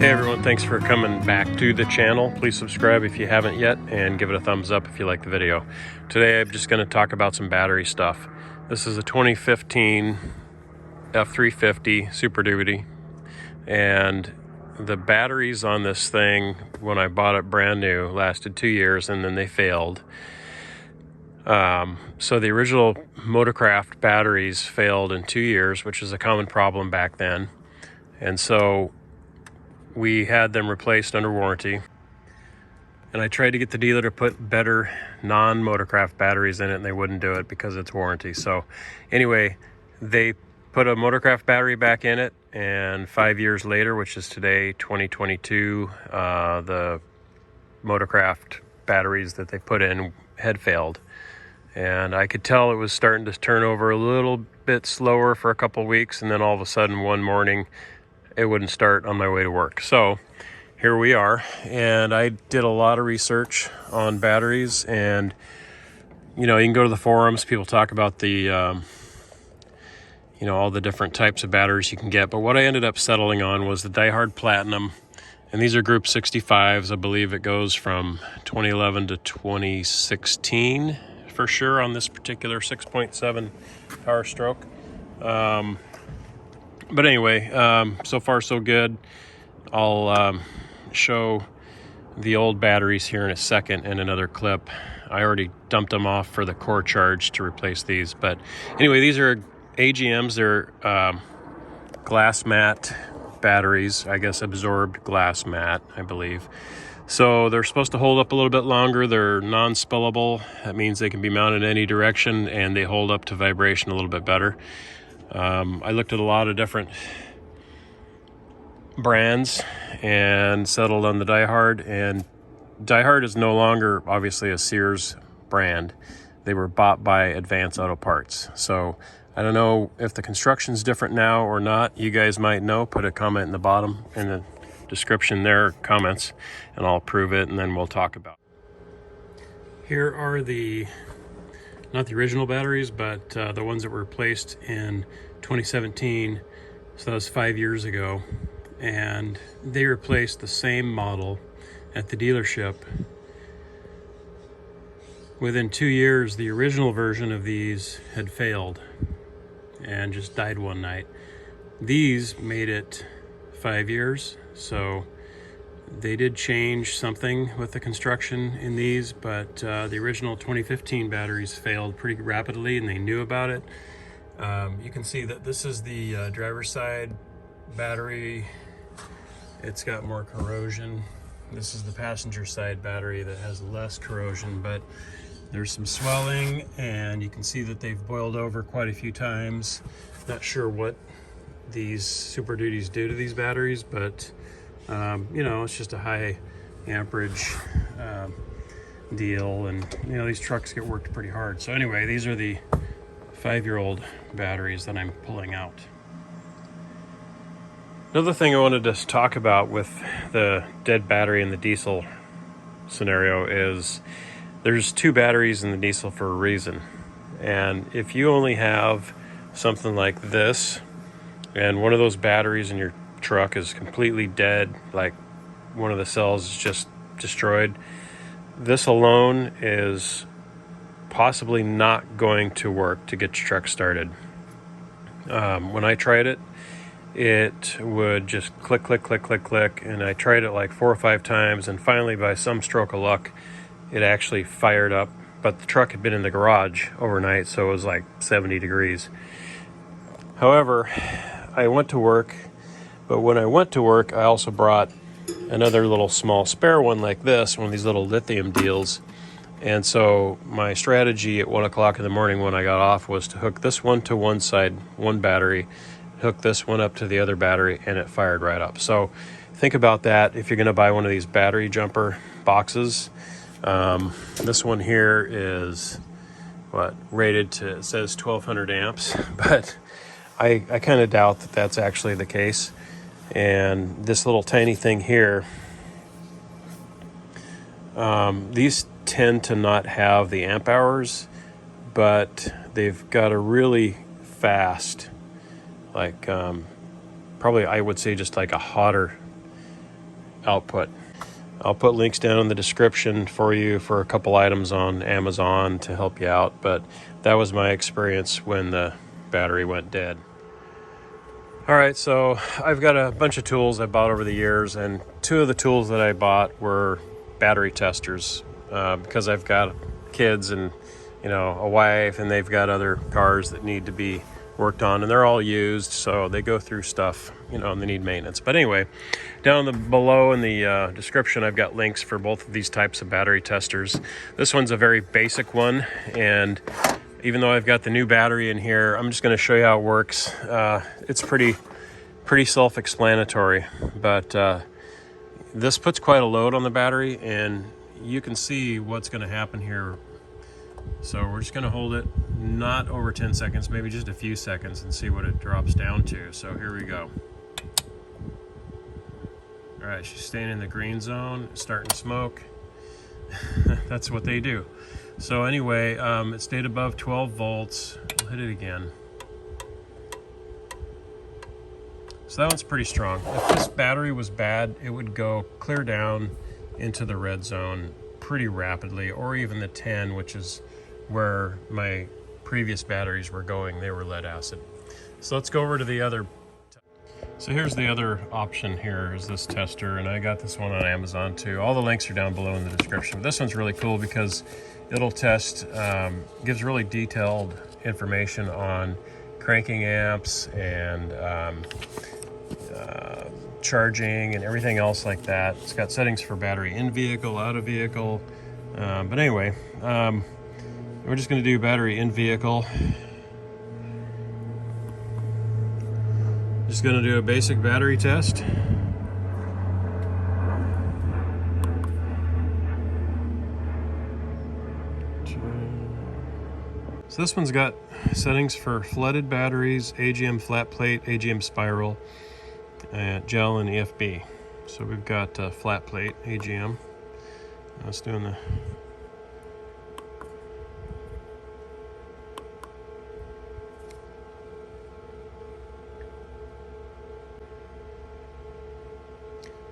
Hey everyone, thanks for coming back to the channel. Please subscribe if you haven't yet and give it a thumbs up if you like the video. Today I'm just going to talk about some battery stuff. This is a 2015 F350 Super Duty, and the batteries on this thing when I bought it brand new lasted 2 years and then they failed. So the original Motorcraft batteries failed in 2 years, which is a common problem back then, and so we had them replaced under warranty, and I tried to get the dealer to put better non-Motorcraft batteries in it, and they wouldn't do it because it's warranty. So anyway, they put a Motorcraft battery back in it, and 5 years later, which is today, 2022, the Motorcraft batteries that they put in had failed, and I could tell it was starting to turn over a little bit slower for a couple weeks, and then all of a sudden one morning it wouldn't start on my way to work. So here we are, and I did a lot of research on batteries, and you can go to the forums, people talk about the all the different types of batteries you can get, but what I ended up settling on was the Die Hard Platinum, and these are group 65s. I believe it goes from 2011 to 2016 for sure on this particular 6.7 power stroke. But anyway, so far so good. I'll show the old batteries here in a second in another clip. I already dumped them off for the core charge to replace these. But anyway, these are AGMs. They're glass mat batteries, I guess absorbed glass mat, I believe. So they're supposed to hold up a little bit longer. They're non-spillable. That means they can be mounted in any direction, and they hold up to vibration a little bit better. I looked at a lot of different brands and settled on the Die Hard, and Die Hard is no longer obviously a Sears brand. They were bought by Advance Auto Parts. So I don't know if the construction's different now or not. You guys might know. Put a comment in the bottom in the description there, comments, and I'll prove it, and then we'll talk about it. Here are not the original batteries, but the ones that were replaced in 2017, so that was 5 years ago, and they replaced the same model at the dealership. Within 2 years, the original version of these had failed and just died one night. These made it 5 years, so they did change something with the construction in these, but the original 2015 batteries failed pretty rapidly, and they knew about it. You can see that this is the driver's side battery. It's got more corrosion. This is the passenger side battery that has less corrosion, but there's some swelling, and you can see that they've boiled over quite a few times. Not sure what these Super Duties do to these batteries, but it's just a high amperage deal, and these trucks get worked pretty hard. So anyway, these are the 5-year-old batteries that I'm pulling out. Another thing I wanted to talk about with the dead battery in the diesel scenario is there's 2 batteries in the diesel for a reason. And if you only have something like this, and one of those batteries in your truck is completely dead, like one of the cells is just destroyed, this alone is possibly not going to work to get your truck started. When I tried it, it would just click, click, click, click, click, and I tried it like 4 or 5 times, and finally by some stroke of luck it actually fired up. But the truck had been in the garage overnight, so it was like 70 degrees. However, I went to work, but when I went to work I also brought another little small spare one like this, one of these little lithium deals. And so my strategy at 1 o'clock in the morning when I got off was to hook this one to one side, one battery, hook this one up to the other battery, and it fired right up. So think about that if you're going to buy one of these battery jumper boxes. This one here is rated to, it says 1200 amps, but I kind of doubt that that's actually the case. And this little tiny thing here, these tend to not have the amp hours, but they've got a really fast, like probably I would say just like a hotter output. I'll put links down in the description for you for a couple items on Amazon to help you out, but that was my experience when the battery went dead. All right, so I've got a bunch of tools I bought over the years, and two of the tools that I bought were battery testers because I've got kids and a wife, and they've got other cars that need to be worked on, and they're all used, so they go through stuff, and they need maintenance. But anyway, down below in the description, I've got links for both of these types of battery testers. This one's a very basic one, and even though I've got the new battery in here, I'm just going to show you how it works. It's pretty self-explanatory, but this puts quite a load on the battery, and you can see what's going to happen here. So we're just going to hold it not over 10 seconds, maybe just a few seconds, and see what it drops down to. So here we go. All right, she's staying in the green zone, starting to smoke. That's what they do. So anyway, it stayed above 12 volts. We'll hit it again. So that one's pretty strong. If this battery was bad, it would go clear down into the red zone pretty rapidly, or even the 10, which is where my previous batteries were going. They were lead acid. So let's go over to the other. So here's the other option. Here is this tester, and I got this one on Amazon too. All the links are down below in the description. This one's really cool because it'll test, gives really detailed information on cranking amps and charging and everything else like that. It's got settings for battery in vehicle, out of vehicle. But anyway, we're just going to do battery in vehicle. Just going to do a basic battery test. So this one's got settings for flooded batteries, AGM flat plate, AGM spiral, gel, and EFB. So we've got flat plate AGM. Let's do the.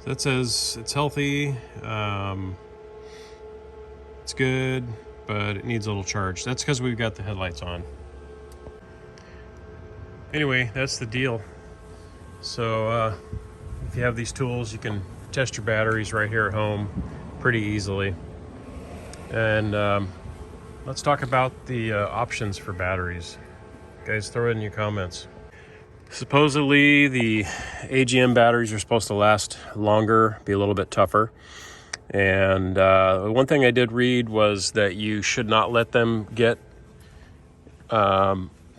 So that says it's healthy, it's good, but it needs a little charge. That's because we've got the headlights on. Anyway, that's the deal. So if you have these tools, you can test your batteries right here at home pretty easily. And let's talk about the options for batteries. Guys, throw it in your comments. Supposedly the AGM batteries are supposed to last longer, be a little bit tougher. And one thing I did read was that you should not let them get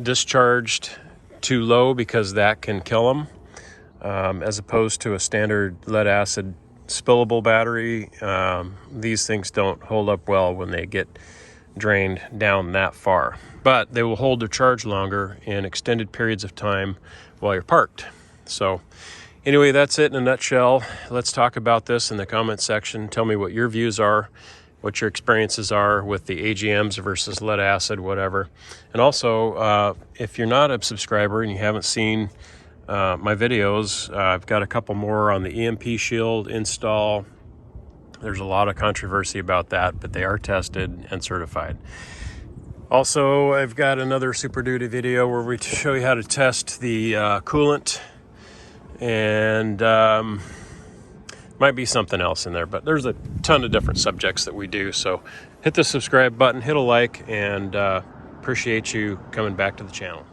discharged too low, because that can kill them, as opposed to a standard lead acid spillable battery. These things don't hold up well when they get drained down that far, but they will hold their charge longer in extended periods of time while you're parked. So anyway, that's it in a nutshell. Let's talk about this in the comment section. Tell me what your views are, what your experiences are with the AGMs versus lead acid, whatever. And also, if you're not a subscriber and you haven't seen my videos, I've got a couple more on the EMP shield install. There's a lot of controversy about that, but they are tested and certified. Also, I've got another Super Duty video where we show you how to test the coolant, and might be something else in there, but there's a ton of different subjects that we do. So hit the subscribe button, hit a like, and appreciate you coming back to the channel.